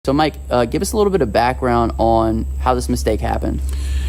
So Mike, give us a little bit of background on how this mistake happened.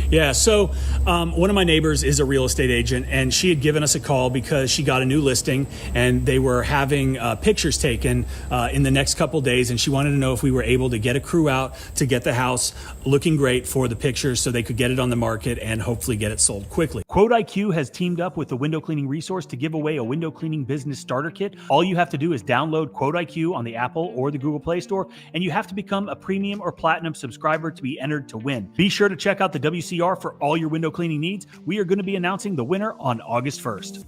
Yeah, so one of my neighbors is a real estate agent, and she had given us a call because she got a new listing and they were having pictures taken in the next couple days, and she wanted to know if we were able to get a crew out to get the house looking great for the pictures so they could get it on the market and hopefully get it sold quickly. Quote IQ has teamed up with the Window Cleaning Resource to give away a window cleaning business starter kit. All you have to do is download Quote IQ on the Apple or the Google Play Store, and you have to become a premium or platinum subscriber to be entered to win. Be sure to check out the WCR for all your window cleaning needs. We are going to be announcing the winner on August 1st.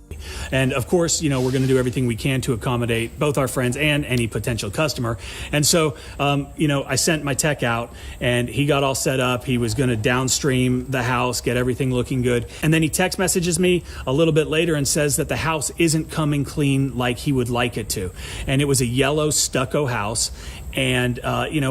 And of course, we're going to do everything we can to accommodate both our friends and any potential customer. And so, I sent my tech out and he got all set up. He was going to downstream the house, get everything looking good. And then he text messages me a little bit later and says that the house isn't coming clean like he would like it to. And it was a yellow stucco house. And,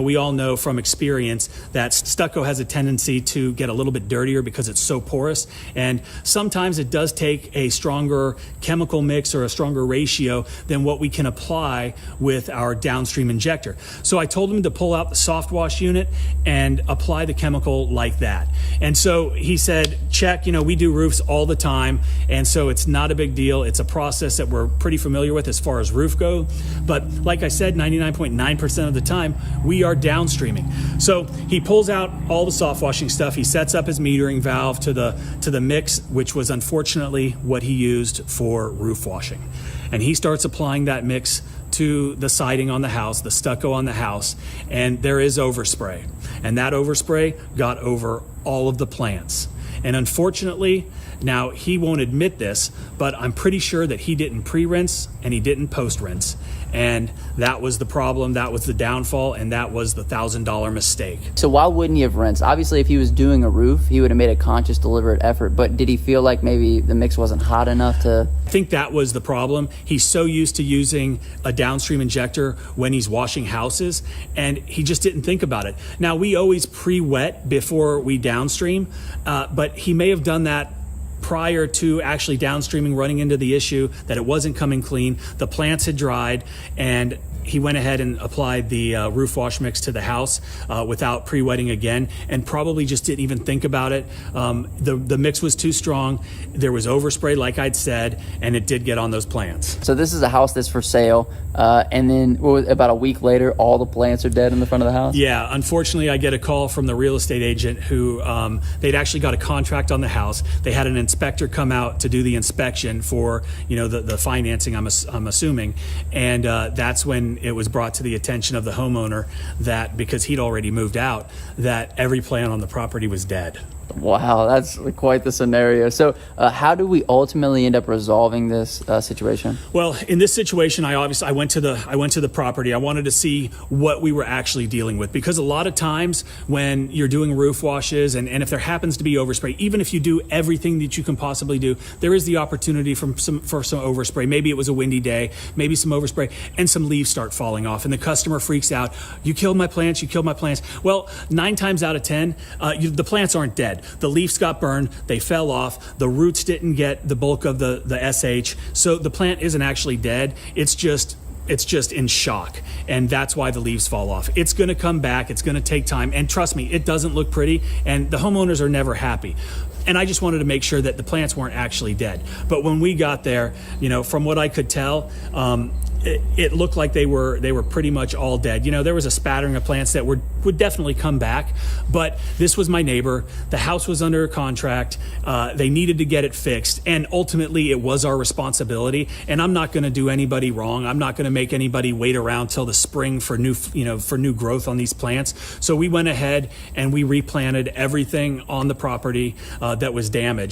we all know from experience that stucco has a tendency to get a little bit dirtier because it's so porous. And sometimes it does take a stronger chemical mix or a stronger ratio than what we can apply with our downstream injector. So I told him to pull out the soft wash unit and apply the chemical like that. And so he said, check, we do roofs all the time. And so it's not a big deal. It's a process that we're pretty familiar with as far as roof go. But like I said, 99.9% of the time we are downstreaming. So he pulls out all the soft washing stuff. He sets up his metering valve to the mix, which was unfortunately what he used for roof washing. And he starts applying that mix to the siding on the house, the stucco on the house, and there is overspray. And that overspray got over all of the plants. And unfortunately, now he won't admit this, but I'm pretty sure that he didn't pre-rinse and he didn't post-rinse. And that was the problem, that was the downfall, and that was the $1,000 mistake. So why wouldn't he have rinsed? Obviously, if he was doing a roof, he would have made a conscious, deliberate effort. But did he feel like maybe the mix wasn't hot enough to... I think that was the problem. He's so used to using a downstream injector when he's washing houses, and he just didn't think about it. Now, we always pre-wet before we downstream, but he may have done that prior to actually downstreaming, running into the issue that it wasn't coming clean. The plants had dried, and he went ahead and applied the roof wash mix to the house without pre-wetting again, and probably just didn't even think about it. The mix was too strong. There was overspray, like I'd said, and it did get on those plants. So this is a house that's for sale, and then about a week later, all the plants are dead in the front of the house? Yeah, unfortunately, I get a call from the real estate agent who they'd actually got a contract on the house. They had an inspector come out to do the inspection for the financing, I'm assuming, and that's when it was brought to the attention of the homeowner that because he'd already moved out, that every plant on the property was dead. Wow, that's quite the scenario. So how do we ultimately end up resolving this situation? Well, in this situation, I went to the property. I wanted to see what we were actually dealing with, because a lot of times when you're doing roof washes and if there happens to be overspray, even if you do everything that you can possibly do, there is the opportunity for some overspray. Maybe it was a windy day, maybe some overspray, and some leaves start falling off, and the customer freaks out. You killed my plants. You killed my plants. Well, 9 times out of 10, the plants aren't dead. The leaves got burned, they fell off, the roots didn't get the bulk of the SH, so the plant isn't actually dead, it's just in shock, and that's why the leaves fall off. It's going to come back, it's going to take time, and trust me, it doesn't look pretty, and the homeowners are never happy. And I just wanted to make sure that the plants weren't actually dead. But when we got there, from what I could tell, it looked like they were pretty much all dead. There was a spattering of plants that would definitely come back, but this was my neighbor. The house was under contract. They needed to get it fixed, and ultimately it was our responsibility. And I'm not going to do anybody wrong. I'm not going to make anybody wait around till the spring for new growth on these plants. So we went ahead and we replanted everything on the property that was damaged.